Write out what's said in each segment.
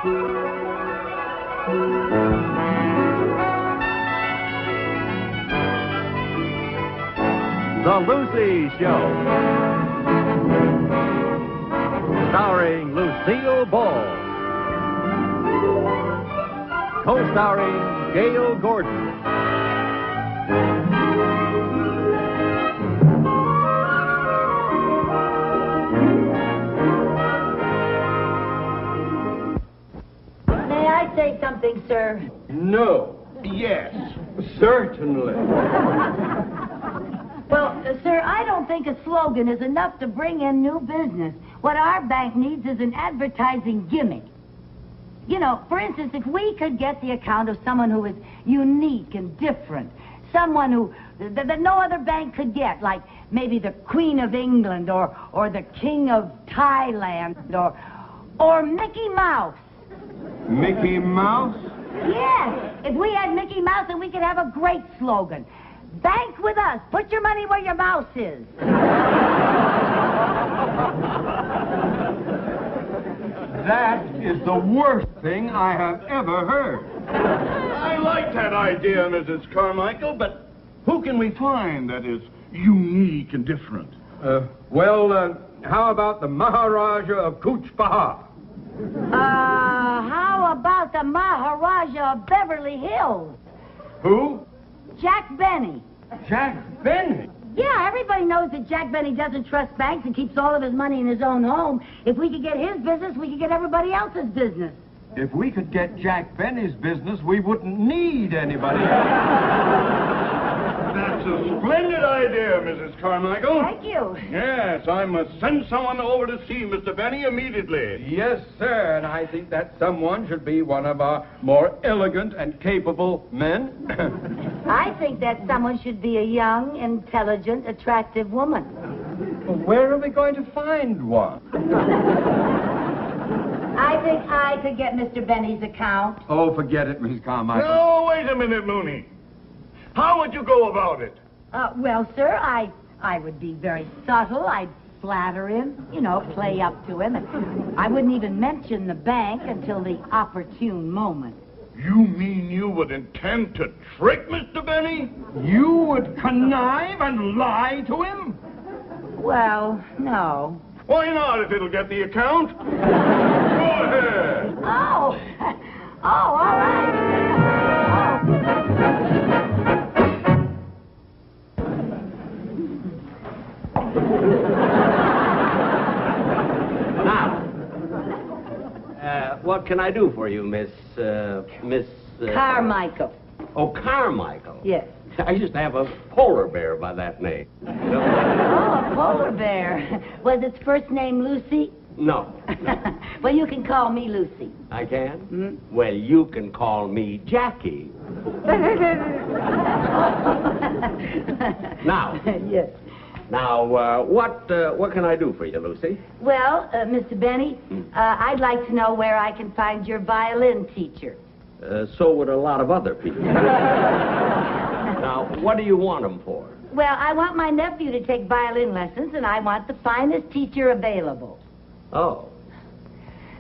The Lucy Show. Starring Lucille Ball. Co-starring Gail Gordon. May I say something, sir? No. Yes. Certainly. Well, sir, I don't think a slogan is enough to bring in new business. What our bank needs is an advertising gimmick. You know, for instance, if we could get the account of someone who is unique and different, someone who that no other bank could get, like maybe the Queen of England or the King of Thailand or Mickey Mouse. Mickey Mouse? Yes, if we had Mickey Mouse, then we could have a great slogan. Bank with us. Put your money where your mouse is. That is the worst thing I have ever heard. I like that idea, Mrs. Carmichael, but who can we find that is unique and different? How about the Maharaja of Cooch Bahar? How about the Maharaja of Beverly Hills? Who? Jack Benny. Jack Benny? Yeah, everybody knows that Jack Benny doesn't trust banks and keeps all of his money in his own home. If we could get his business, we could get everybody else's business. If we could get Jack Benny's business, we wouldn't need anybody else. That's a splendid idea, Mrs. Carmichael. Thank you. Yes, I must send someone over to see Mr. Benny immediately. Yes, sir, and I think that someone should be one of our more elegant and capable men. I think that someone should be a young, intelligent, attractive woman. Where are we going to find one? I think I could get Mr. Benny's account. Oh, forget it, Mrs. Carmichael. No, wait a minute, Mooney. How would you go about it? Well, sir, I would be very subtle. I'd flatter him, play up to him. And I wouldn't even mention the bank until the opportune moment. You mean you would intend to trick Mr. Benny? You would connive and lie to him? Well, no. Why not, if it'll get the account? Go ahead. Oh, all right. Now, what can I do for you, Miss... Carmichael. Oh, Carmichael. Yes. I used to have a polar bear by that name. Oh, a polar bear. Was its first name Lucy? No. Well, you can call me Lucy. I can? Hmm? Well, you can call me Jackie. Now. Yes. Now, what can I do for you, Lucy? Well, Mr. Benny, I'd like to know where I can find your violin teacher. So would a lot of other people. Now, what do you want them for? Well, I want my nephew to take violin lessons, and I want the finest teacher available. Oh.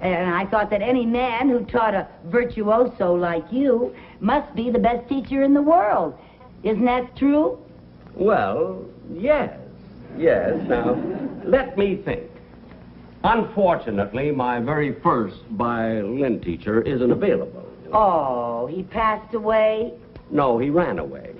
And I thought that any man who taught a virtuoso like you must be the best teacher in the world. Isn't that true? Well, yes. Yes. Now, let me think. Unfortunately, my very first violin teacher isn't available. Oh, he passed away? No, he ran away.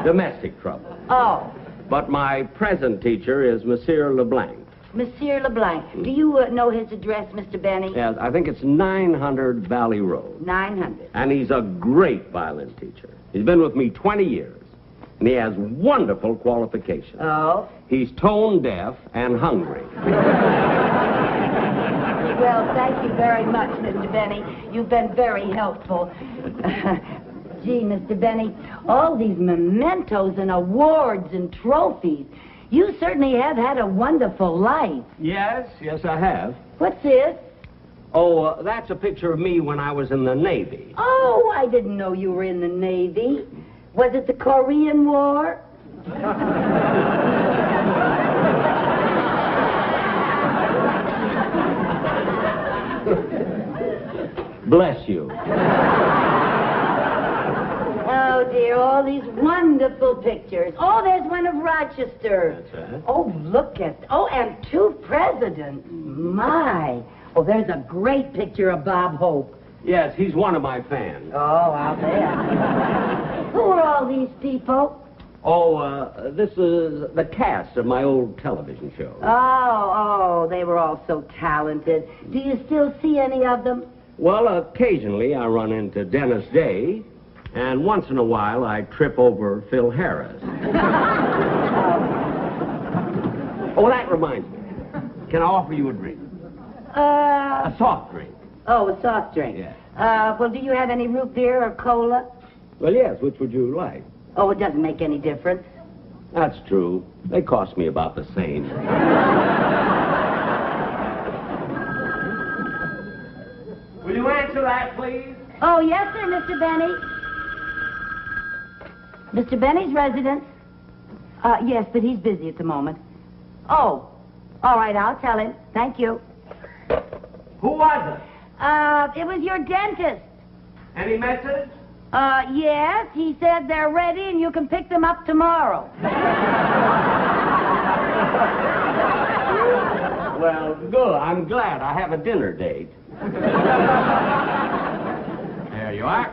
Domestic trouble. Oh. But my present teacher is Monsieur LeBlanc. Monsieur LeBlanc. Do you know his address, Mr. Benny? Yes, I think it's 900 Valley Road. 900. And he's a great violin teacher. He's been with me 20 years. And he has wonderful qualifications. Oh? He's tone deaf and hungry. Well, thank you very much, Mr. Benny. You've been very helpful. Gee, Mr. Benny, all these mementos and awards and trophies. You certainly have had a wonderful life. Yes, I have. What's this? Oh, that's a picture of me when I was in the Navy. Oh, I didn't know you were in the Navy. Was it the Korean War? Bless you. Oh, dear, all these wonderful pictures. Oh, there's one of Rochester. That's right. Oh, look at... Oh, and 2 presidents. My. Oh, there's a great picture of Bob Hope. Yes, he's one of my fans. Oh, I'll bet. Who are all these people? Oh, this is the cast of my old television show. Oh, they were all so talented. Do you still see any of them? Well, occasionally I run into Dennis Day, and once in a while I trip over Phil Harris. Oh, that reminds me. Can I offer you a drink? A soft drink. Oh, a soft drink. Yeah. Well, do you have any root beer or cola? Well, yes, which would you like? Oh, it doesn't make any difference. That's true. They cost me about the same. Will you answer that, please? Oh, yes, sir, Mr. Benny. Mr. Benny's residence? Yes, but he's busy at the moment. Oh, all right, I'll tell him. Thank you. Who was it? It was your dentist. Any message? Yes, he said they're ready and you can pick them up tomorrow. Well, good. I'm glad I have a dinner date. There you are.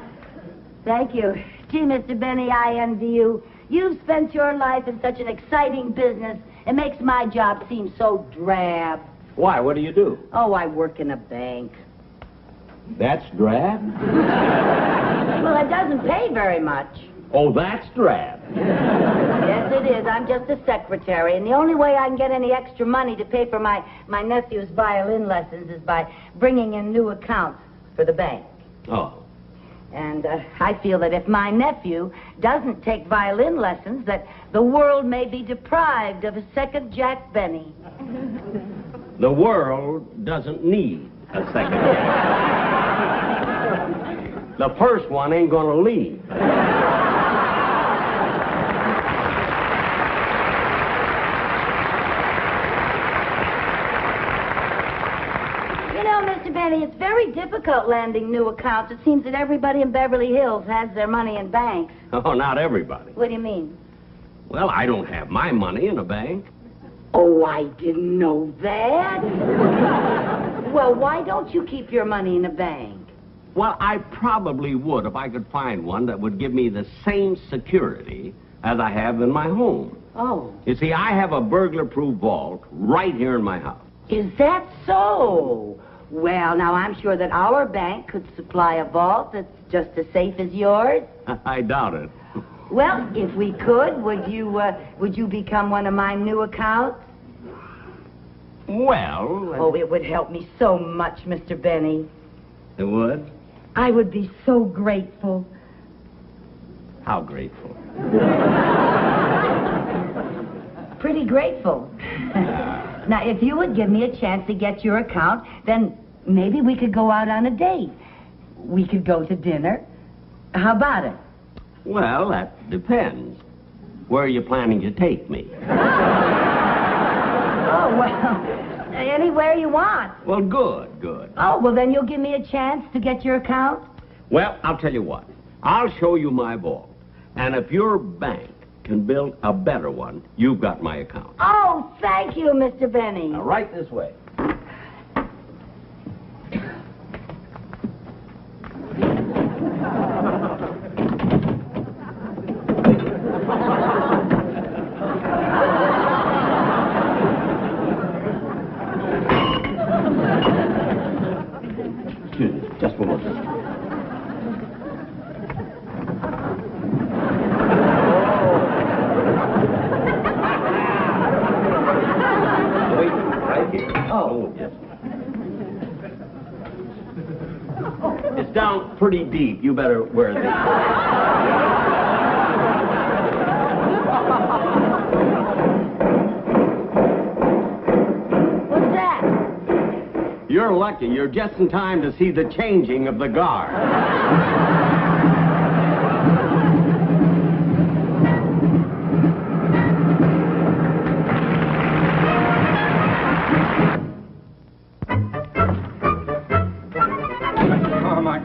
Thank you. Gee, Mr. Benny, I envy you. You've spent your life in such an exciting business. It makes my job seem so drab. Why? What do you do? Oh, I work in a bank. That's drab? Well, it doesn't pay very much. Oh, that's drab. Yes, it is. I'm just a secretary, and the only way I can get any extra money to pay for my nephew's violin lessons is by bringing in new accounts for the bank. Oh. And I feel that if my nephew doesn't take violin lessons, that the world may be deprived of a second Jack Benny. The world doesn't need a second Jack. The first one ain't gonna leave. You know, Mr. Benny, it's very difficult landing new accounts. It seems that everybody in Beverly Hills has their money in banks. Oh, not everybody. What do you mean? Well, I don't have my money in a bank. Oh, I didn't know that. Well, why don't you keep your money in a bank? Well, I probably would if I could find one that would give me the same security as I have in my home. Oh. You see, I have a burglar-proof vault right here in my house. Is that so? Well, now, I'm sure that our bank could supply a vault that's just as safe as yours. I doubt it. Well, if we could, would you become one of my new accounts? Well... Oh, it would help me so much, Mr. Benny. It would? I would be so grateful. How grateful? Pretty grateful. Now, if you would give me a chance to get your account, then maybe we could go out on a date. We could go to dinner. How about it? Well, that depends. Where are you planning to take me? Oh, well, anywhere you want. Well, good, good. Oh, well, then you'll give me a chance to get your account? Well, I'll tell you what. I'll show you my vault. And if your bank can build a better one, you've got my account. Oh, thank you, Mr. Benny. Now, right this way. Excuse me, just one more. Wait, right here. Oh, yes. It's down pretty deep. You better wear this. What's that? You're lucky. You're just in time to see the changing of the guard.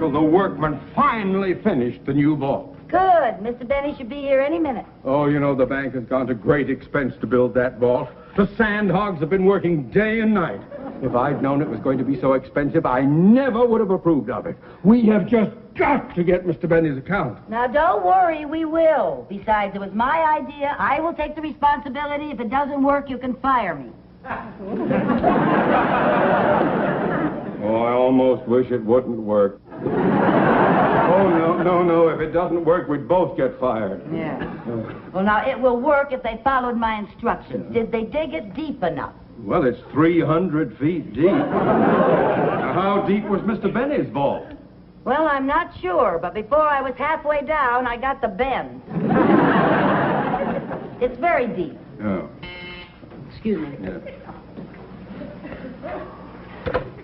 Carmichael, the workmen finally finished the new vault. Good. Mr. Benny should be here any minute. Oh, you know, the bank has gone to great expense to build that vault. The sand hogs have been working day and night. If I'd known it was going to be so expensive, I never would have approved of it. We have just got to get Mr. Benny's account. Now, don't worry, we will. Besides, it was my idea. I will take the responsibility. If it doesn't work, you can fire me. Oh, I almost wish it wouldn't work. Oh, no. If it doesn't work, we'd both get fired. Yeah. Well, now, it will work if they followed my instructions. Did they dig it deep enough? Well, it's 300 feet deep. Now, how deep was Mr. Benny's vault? Well, I'm not sure, but before I was halfway down, I got the bend. It's very deep. Oh. Excuse me. Yeah.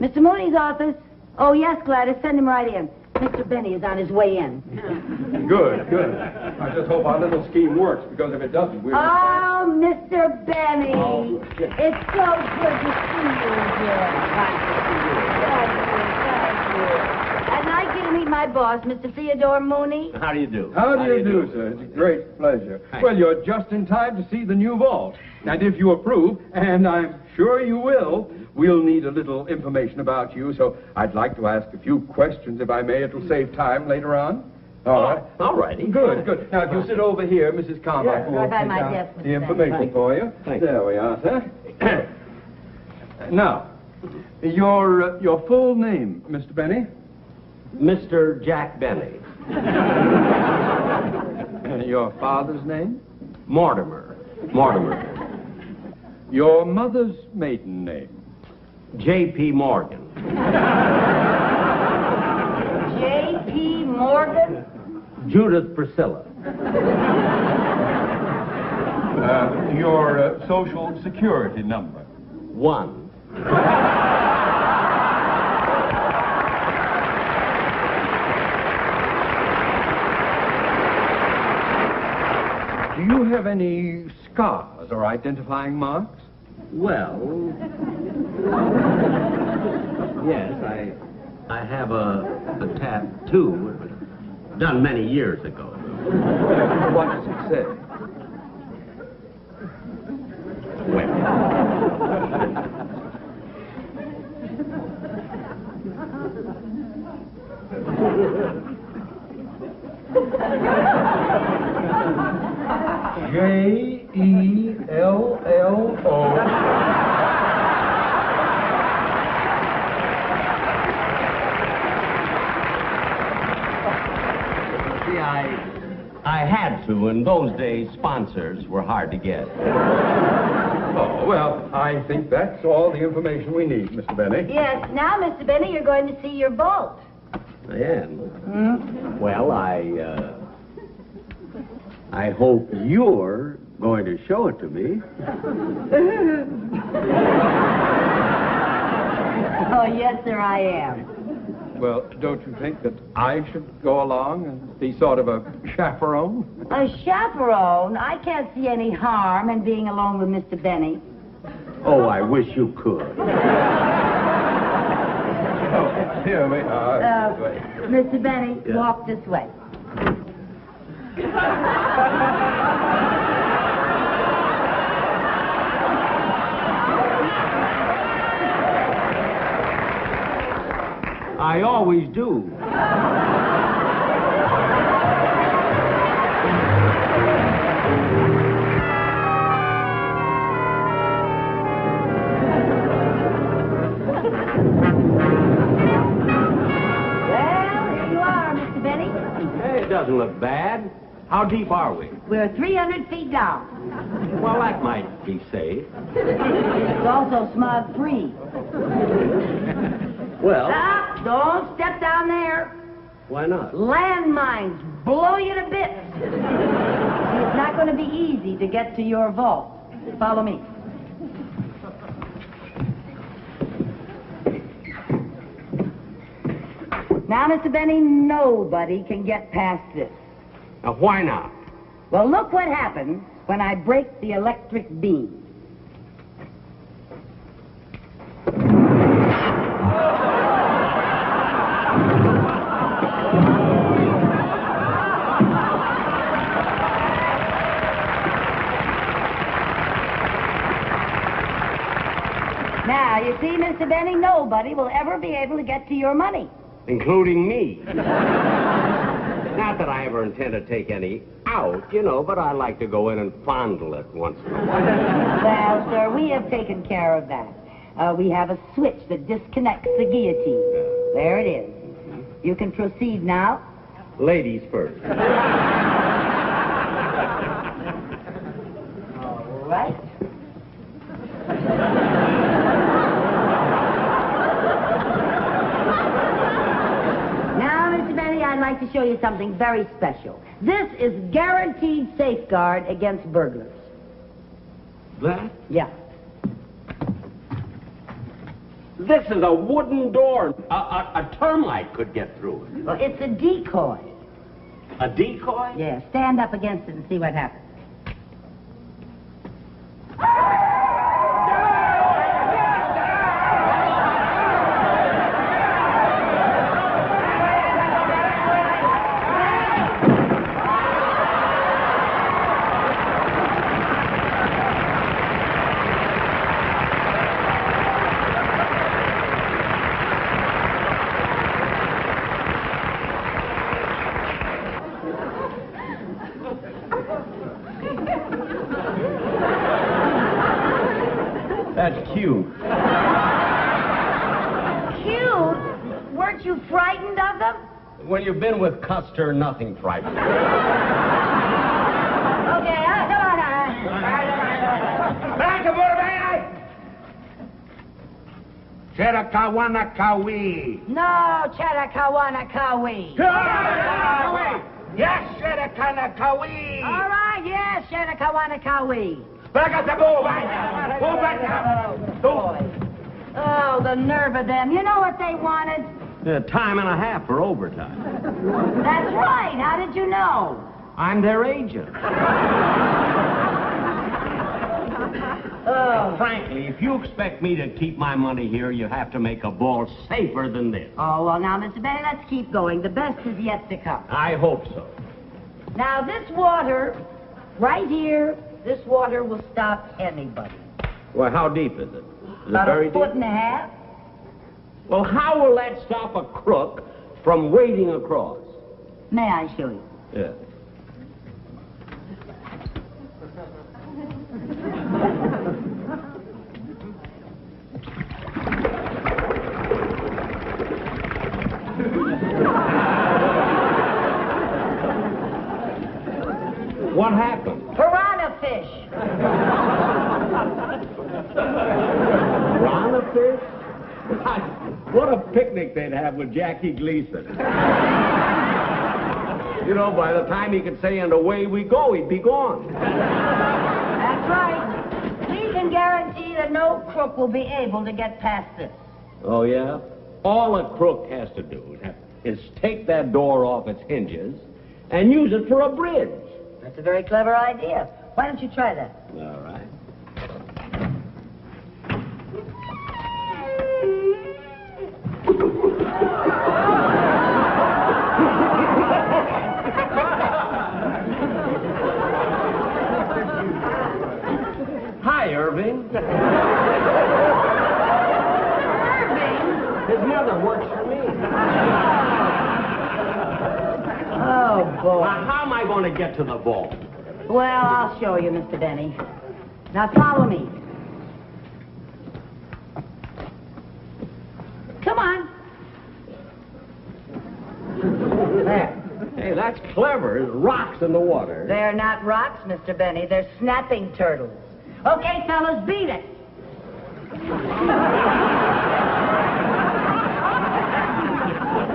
Mr. Mooney's office? Oh, yes, Gladys, send him right in. Mr. Benny is on his way in. Good. I just hope our little scheme works, because if it doesn't, we'll... Oh, Mr. Benny. Oh. It's so good to see you again. Thank you. I'd like you to meet my boss, Mr. Theodore Mooney. How do you do? How do you do, sir? It's a great pleasure. Well, you're just in time to see the new vault. And if you approve, and I'm sure you will, we'll need a little information about you, so I'd like to ask a few questions, if I may. It'll save time later on. All right. All righty. Good. Now, if you sit over here, Mrs. Carmichael Right will by take my down desk, Mr. the information Benny. for you. Thank you. There we are, sir. Now, your full name, Mr. Benny? Mr. Jack Benny. Your father's name? Mortimer. Your mother's maiden name? J.P. Morgan. J.P. Morgan? Judith Priscilla. Your social security number? 1. Do you have any scars or identifying marks? Well, yes, I have a tattoo done many years ago. What does it say? Jello. See, I had to. In those days, sponsors were hard to get. Oh, well, I think that's all the information we need, Mr. Benny. Yes. Now, Mr. Benny, you're going to see your vault. I am. Well, I hope you're going to show it to me. Oh, yes, sir, I am. Well, don't you think that I should go along and be sort of a chaperone? A chaperone? I can't see any harm in being alone with Mr. Benny. Oh, I wish you could. Oh, here we are. Mr. Benny, walk this way. I always do. Hey, it doesn't look bad. How deep are we? We're 300 feet down. Well, that might be safe. It's also smog-free. Well, Stop! Don't step down there. why not? Landmines blow you to bits. It's not going to be easy to get to your vault. Follow me. Now, Mr. Benny, nobody can get past this. Now, why not? Well, look what happens when I break the electric beam. Now, you see, Mr. Benny, nobody will ever be able to get to your money. Including me. Not that I ever intend to take any out, but I like to go in and fondle it once in a while. Well, sir, we have taken care of that. We have a switch that disconnects the guillotine. There it is. You can proceed now. Ladies first. All right. Now, Mr. Benny, I'd like to show you something very special. This is guaranteed safeguard against burglars. That? Yeah. This is a wooden door. A termite could get through it. Well, it's a decoy. A decoy? Yeah, stand up against it and see what happens. That's cute. Cute? Weren't you frightened of them? When you've been with Custer, nothing frightens you. Okay, come on now. Cheddar-kawanakawi. No, Cheddar-kawanakawi. Yes, Cheddar-kawanakawi. All right, yes, Cheddar-kawanakawi. Oh, the nerve of them. You know what they wanted? Time and a half for overtime. That's right. How did you know? I'm their agent. Oh. Frankly, if you expect me to keep my money here, you have to make a vault safer than this. Oh, well, now, Mr. Benny, let's keep going. The best is yet to come. I hope so. Now, this water, right here, this water will stop anybody. Well, how deep is it? Is it About very a foot deep? and a half. Well, how will that stop a crook from wading across? May I show you? Yeah. What happened? Piranha fish. Piranha fish? What a picnic they'd have with Jackie Gleason. By the time he could say, and away we go, he'd be gone. That's right. We can guarantee that no crook will be able to get past this. Oh, yeah? All a crook has to do is take that door off its hinges and use it for a bridge. That's a very clever idea. Why don't you try that? All right. Hi, Irving. Irving? His mother works for me. Oh, boy. Now, how am I going to get to the vault? Well, I'll show you, Mr. Benny. Now, follow me. Come on. There. Hey, that's clever. There's rocks in the water. They're not rocks, Mr. Benny. They're snapping turtles. Okay, fellas, beat it.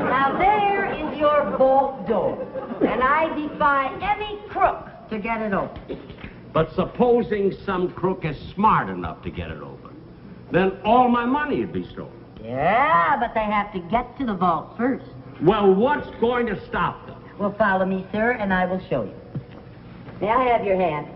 Now, there is your vault door. And I defy any crook to get it open. But supposing some crook is smart enough to get it open, then all my money would be stolen. Yeah, but they have to get to the vault first. Well, what's going to stop them? Well, follow me, sir, and I will show you. May I have your hand?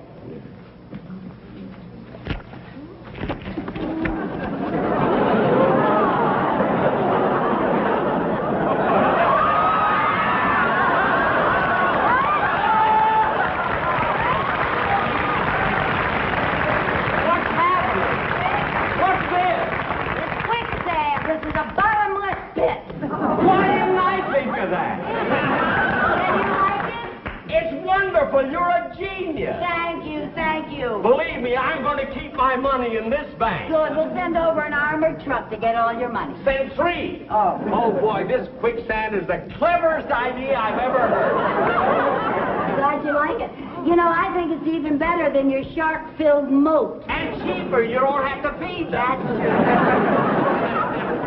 my money in this bank. Good, we'll send over an armored truck to get all your money. Send 3. Oh. Oh, boy, this quicksand is the cleverest idea I've ever heard. Glad you like it. You know, I think it's even better than your shark-filled moat. And cheaper. You don't have to feed them. That's true.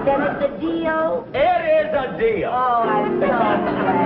Then it's a deal? It is a deal. Oh, I'm so glad.